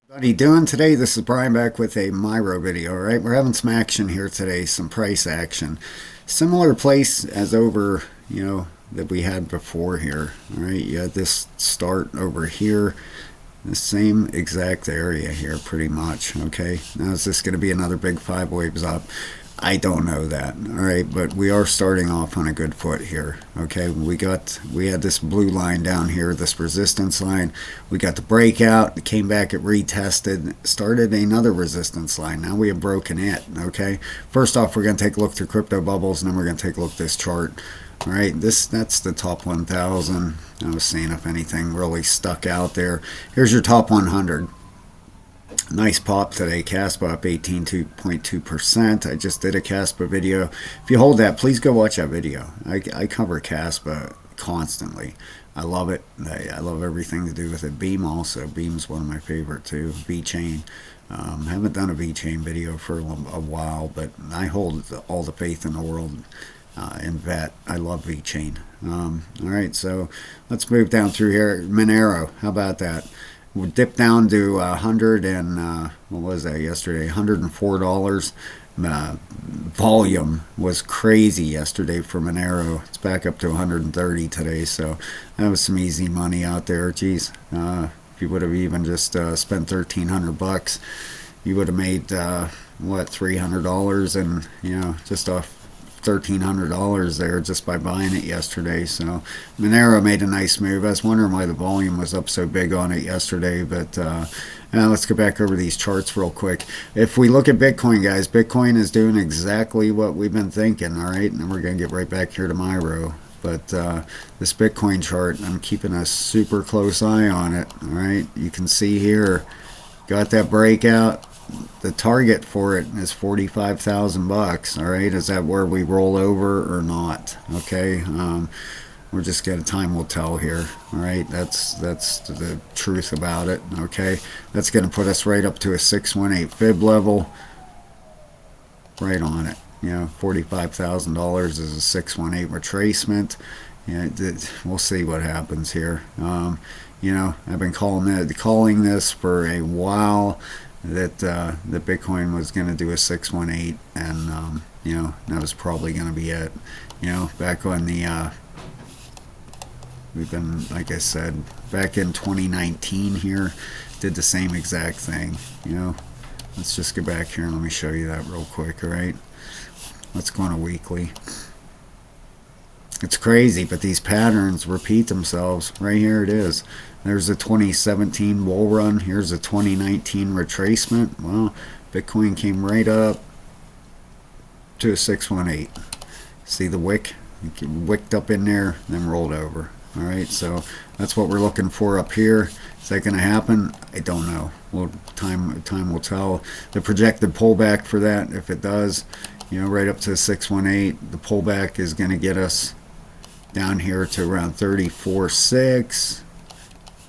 What are you doing today? This is Brian back with a Myro video. All right, we're having some action here today, some price action. Similar place as over, that we had before here. All right, you had this start over here, the same exact area here, pretty much. Okay, now is this going to be another big five waves up? I don't know that. All right, but we are starting off on a good foot here. Okay, we had this blue line down here, this resistance line. We got the breakout, it came back, it retested, started another resistance line. Now we have broken it. Okay, first off, we're going to take a look through crypto bubbles, and then we're going to take a look at this chart. All right, that's the top 1,000. I was seeing if anything really stuck out there. Here's your top 100. Nice pop today. Caspa up 18.2%. I just did a Caspa video. If you hold that, please go watch that video. I cover Caspa constantly. I love it. I love everything to do with it. Beam also. Beam's one of my favorite too. V-Chain. Haven't done a V-Chain video for a while, but I hold all the faith in the world in VET. I love V-Chain. All right, so let's move down through here. Monero, how about that? We dipped down to 100 and what was that yesterday? $104. Volume was crazy yesterday for Monero. It's back up to 130 today, so that was some easy money out there. Geez, if you would have even just spent $1,300, you would have made what, $300, and just off $1,300 there just by buying it yesterday. So Monero made a nice move. I was wondering why the volume was up so big on it yesterday, but now let's go back over these charts real quick. If we look at Bitcoin, guys, Bitcoin is doing exactly what we've been thinking. All right, and we're going to get right back here to Myro. But this Bitcoin chart, I'm keeping a super close eye on it. All right, you can see here, got that breakout. The target for it is $45,000. All right, is that where we roll over or not? Okay, we're just gonna, time will tell here. All right, that's the truth about it. Okay, that's gonna put us right up to a 618 fib level, right on it. $45,000 is a 618 retracement. We'll see what happens here. I've been calling this for a while, that Bitcoin was going to do a 618, and that was probably going to be it. Back on the we've been, like I said, back in 2019 here, did the same exact thing. Let's just get back here and let me show you that real quick. All right, let's go on a weekly. It's crazy, but these patterns repeat themselves. Right here it is. There's a 2017 bull run. Here's a 2019 retracement. Well, Bitcoin came right up to a 618. See the wick? It wicked up in there, then rolled over. All right, so that's what we're looking for up here. Is that going to happen? I don't know. Well, time will tell. The projected pullback for that, if it does, right up to 618, the pullback is going to get us down here to around 34.6.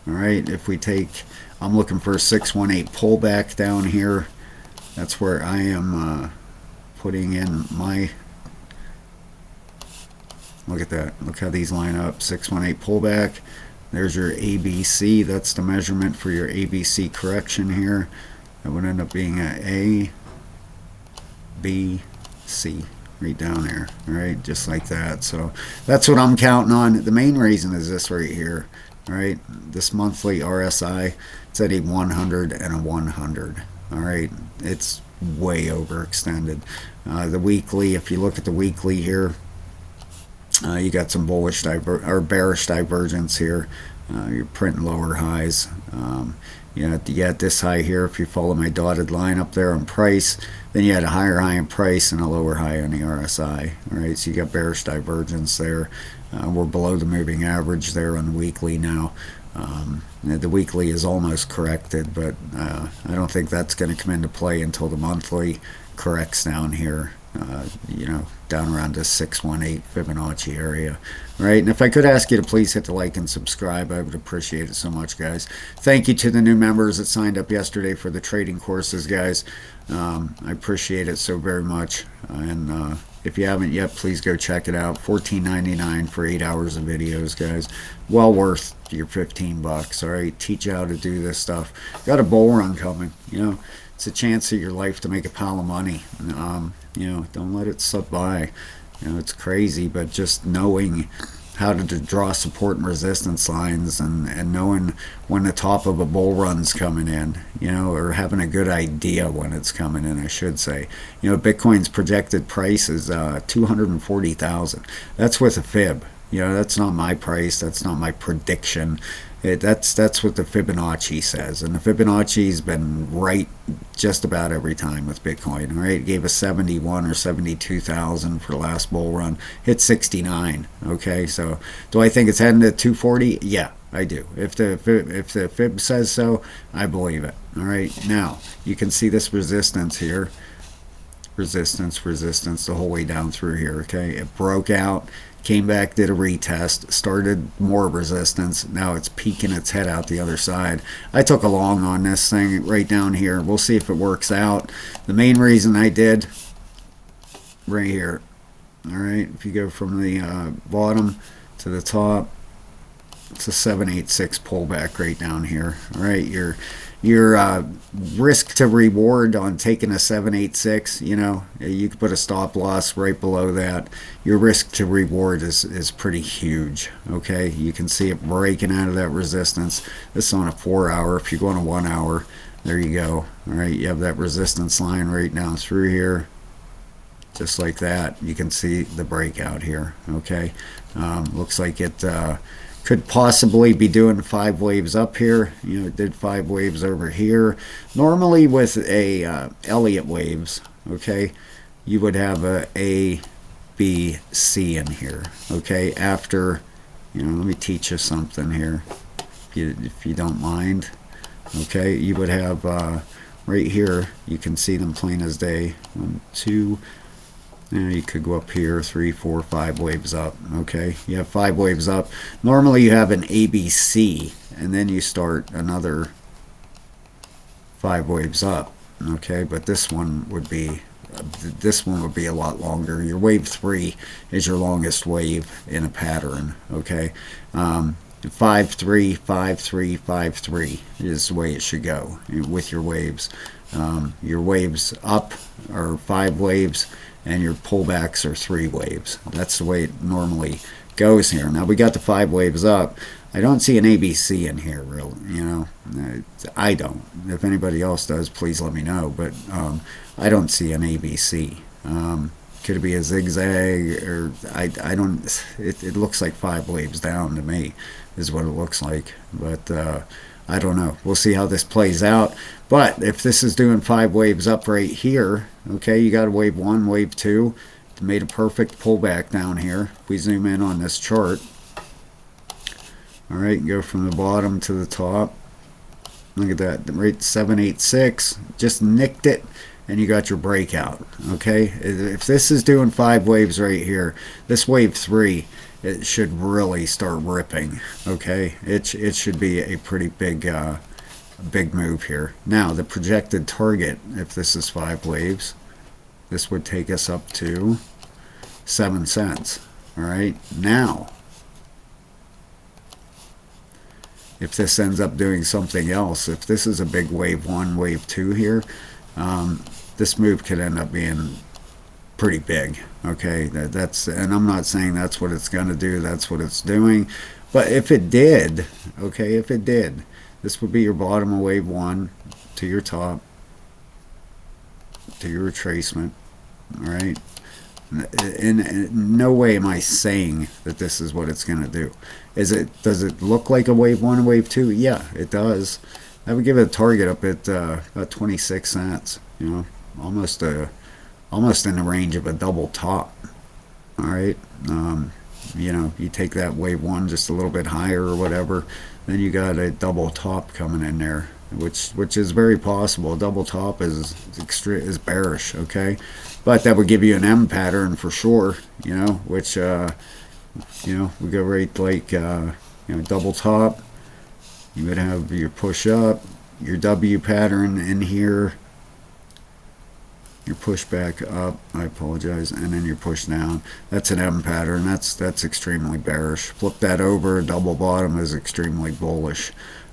All right, if we take, I'm looking for a 618 pullback down here. That's where I am putting in my, look at that. Look how these line up. 618 pullback. There's your ABC. That's the measurement for your ABC correction here. That would end up being a B, C. Right down there. All right, just like that. So that's what I'm counting on. The main reason is this right here. All right, this monthly RSI, it's at a 100 and a 100. All right, it's way overextended. The weekly, if you look at the weekly here, you got some bullish or bearish divergence here. You're printing lower highs. You had this high here. If you follow my dotted line up there on price, then you had a higher high in price and a lower high on the RSI. All right, so you got bearish divergence there. We're below the moving average there on the weekly now. The weekly is almost corrected, but I don't think that's going to come into play until the monthly corrects down here. Down around the 618 Fibonacci area. All right, and if I could ask you to please hit the like and subscribe, I would appreciate it so much, guys. Thank you to the new members that signed up yesterday for the trading courses, guys. I appreciate it so very much, and If you haven't yet, please go check it out. $14.99 for 8 hours of videos, guys. Well worth your 15 bucks. All right, teach you how to do this stuff. Got a bull run coming. You know, it's a chance of your life to make a pile of money. You know, don't let it slip by. You know, it's crazy, but just knowing how to draw support and resistance lines, and knowing when the top of a bull run's coming in, you know, or having a good idea when it's coming in, I should say. You know, Bitcoin's projected price is 240,000. That's with a fib. You know, that's not my price. That's not my prediction. That's what the Fibonacci says, and the Fibonacci's been right just about every time with Bitcoin. Right, it gave us 71 or 72,000 for the last bull run. Hit 69. Okay, so do I think it's heading to 240? Yeah, I do. If the Fib says so, I believe it. All right, now you can see this resistance here. Resistance the whole way down through here. Okay, it broke out, came back, did a retest, started more resistance. Now it's peeking its head out the other side. I took a long on this thing right down here. We'll see if it works out. The main reason I did right here. All right, if you go from the bottom to the top, it's a 786 pullback right down here. All right, your risk to reward on taking a 786, you know, you could put a stop loss right below that. Your risk to reward is pretty huge. Okay, you can see it breaking out of that resistance. This is on a 4 hour. If you go on a 1 hour, there you go. All right, you have that resistance line right down through here, just like that. You can see the breakout here. Okay, looks like it could possibly be doing 5 waves up here. You know, it did 5 waves over here. Normally with a Elliott waves, okay, you would have a B, C in here. Okay, after, you know, let me teach you something here, if you don't mind. Okay, you would have right here, you can see them plain as day. 1, 2. You could go up here, 3, 4, 5 waves up. Okay, you have 5 waves up. Normally you have an ABC, and then you start another 5 waves up. Okay, but this one would be a lot longer. Your wave 3 is your longest wave in a pattern. Okay, 5, 3, 5, 3, 5, 3 is the way it should go with your waves. Your waves up are 5 waves, and your pullbacks are 3 waves. That's the way it normally goes here. Now we got the 5 waves up. I don't see an ABC in here, really. You know, I don't. If anybody else does, please let me know. But I don't see an ABC. Could it be a zigzag, or I don't. It looks like 5 waves down to me, is what it looks like. But I don't know. We'll see how this plays out. But if this is doing 5 waves up right here, okay, you got a wave 1, wave 2. It made a perfect pullback down here. If we zoom in on this chart, all right, go from the bottom to the top. Look at that, right, 786, just nicked it, and you got your breakout. Okay, if this is doing 5 waves right here, this wave 3, it should really start ripping. Okay, it should be a pretty big big move here. Now the projected target, if this is 5 waves, this would take us up to 7 cents. All right, now if this ends up doing something else, if this is a big wave 1, wave 2 here, this move could end up being pretty big. Okay, that's, and I'm not saying that's what it's going to do, that's what it's doing, but if it did, okay, if it did, this would be your bottom of wave 1 to your top to your retracement. All right, in no way am I saying that this is what it's going to do. Does it look like a wave 1 and wave 2? Yeah, it does. I would give it a target up at about 26 cents. You know, almost in the range of a double top. All right, you know, you take that wave 1 just a little bit higher or whatever, then you got a double top coming in there, which is very possible. A double top is bearish. Okay, but that would give you an M pattern for sure. You know, which you know, we go right like you know, double top. You would have your push up, your W pattern in here, your push back up, I apologize, and then you push down. That's an M pattern. That's extremely bearish. Flip that over, double bottom is extremely bullish.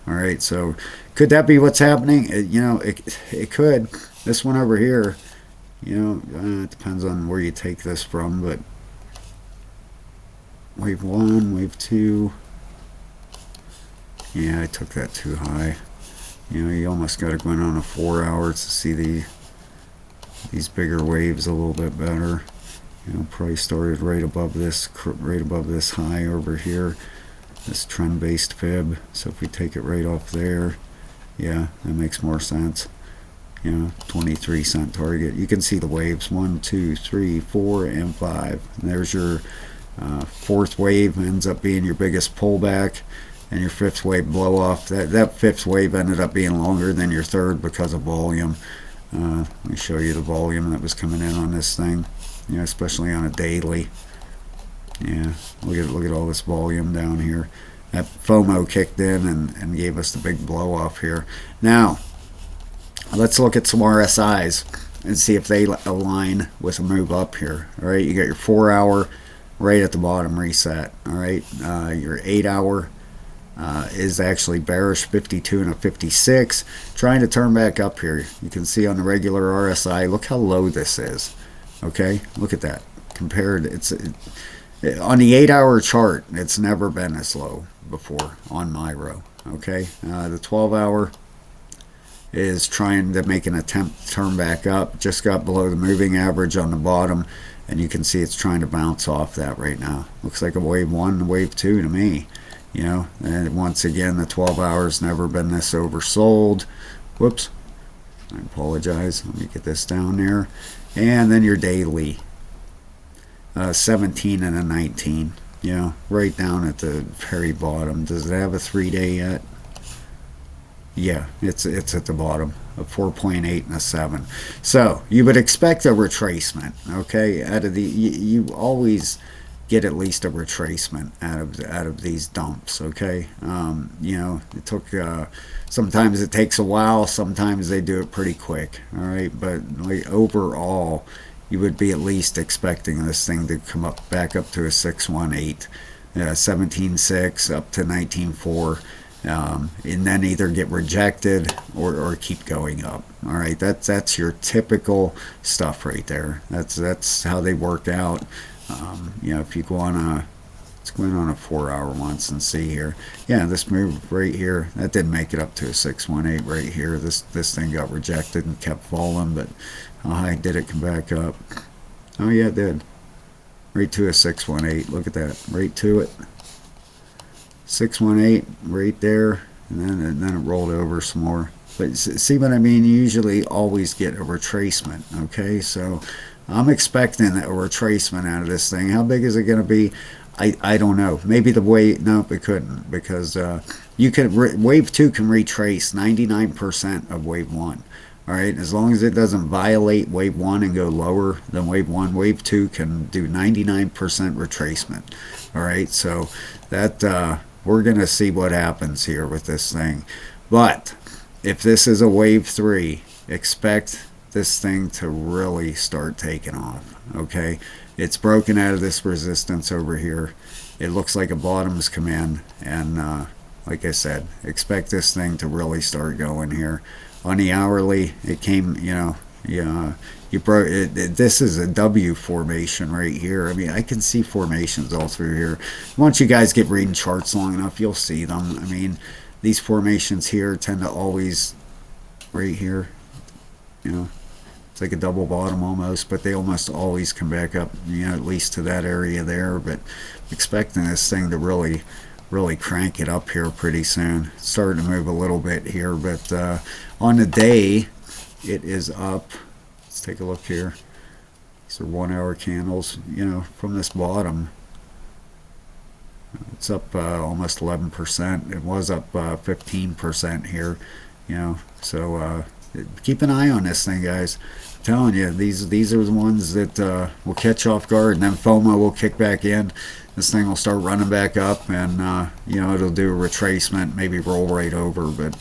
All right, so could that be what's happening? It could. This one over here, it depends on where you take this from, but wave 1, wave 2, yeah, I took that too high. You almost got to go in on a 4 hour to see these bigger waves a little bit better. Price started right above this high over here, this trend-based fib. So if we take it right off there, yeah, that makes more sense. 23-cent target. You can see the waves 1, 2, 3, 4, and 5. And there's your fourth wave, ends up being your biggest pullback, and your fifth wave blow off. That fifth wave ended up being longer than your third because of volume. Let me show you the volume that was coming in on this thing, especially on a daily. Yeah, look at all this volume down here. That FOMO kicked in and gave us the big blow off here. Now, let's look at some RSIs and see if they align with a move up here. All right, you got your 4 hour right at the bottom reset. All right, your 8 hour is actually bearish, 52 and a 56, trying to turn back up here. You can see on the regular RSI, look how low this is. Okay, look at that. Compared, on the 8 hour chart, it's never been this low before on Myro. Okay, the 12 hour is trying to make an attempt to turn back up, just got below the moving average on the bottom, and you can see it's trying to bounce off that right now. Looks like a wave 1 and wave 2 to me. And once again, the 12 hours never been this oversold. Whoops, I apologize. Let me get this down there. And then your daily, 17 and a 19. Right down at the very bottom. Does it have a 3-day yet? Yeah, it's at the bottom, a 4.8 and a 7. So you would expect a retracement. Okay, out of you always get at least a retracement out of these dumps. Okay, it took sometimes it takes a while, sometimes they do it pretty quick. All right, but like overall, you would be at least expecting this thing to come up back up to a 618, 17.6 up to 19.4, and then either get rejected or keep going up. All right, that's your typical stuff right there. That's how they work out. If you go on let's go in on a 4 hour once and see here. Yeah, this move right here, that didn't make it up to a 618 right here. This thing got rejected and kept falling, but how high did it come back up? Oh yeah, it did. Right to a 618. Look at that. Right to it. 618 right there, and then it rolled over some more. But see what I mean? You usually always get a retracement. Okay, so I'm expecting a retracement out of this thing. How big is it going to be? I don't know. Maybe the wave, no, it couldn't, because you can wave 2 can retrace 99% of wave 1. All right, as long as it doesn't violate wave 1 and go lower than wave 1, wave 2 can do 99% retracement. All right, so that we're going to see what happens here with this thing. But if this is a wave 3, expect this thing to really start taking off. Okay, it's broken out of this resistance over here. It looks like a bottom's come in, and like I said, expect this thing to really start going here. On the hourly, it came, you broke it. This is a W formation right here. I mean, I can see formations all through here. Once you guys get reading charts long enough, you'll see them. I mean, these formations here tend to always, right here, it's like a double bottom almost, but they almost always come back up, at least to that area there. But expecting this thing to really crank it up here pretty soon. It's starting to move a little bit here, but on the day, it is up. Let's take a look here. These are 1 hour candles, from this bottom. It's up almost 11%. It was up 15% here, so keep an eye on this thing, guys. I'm telling you, these are the ones that will catch off guard, and then FOMO will kick back in. This thing will start running back up, and it'll do a retracement, maybe roll right over, but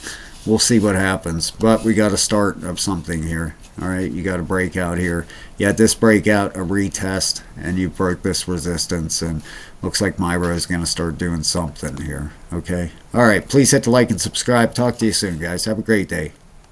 we'll see what happens. But we got a start of something here. All right, you got a breakout here. You had this breakout, a retest, and you broke this resistance, and looks like Myro is going to start doing something here. Okay. All right, please hit the like and subscribe. Talk to you soon, guys. Have a great day.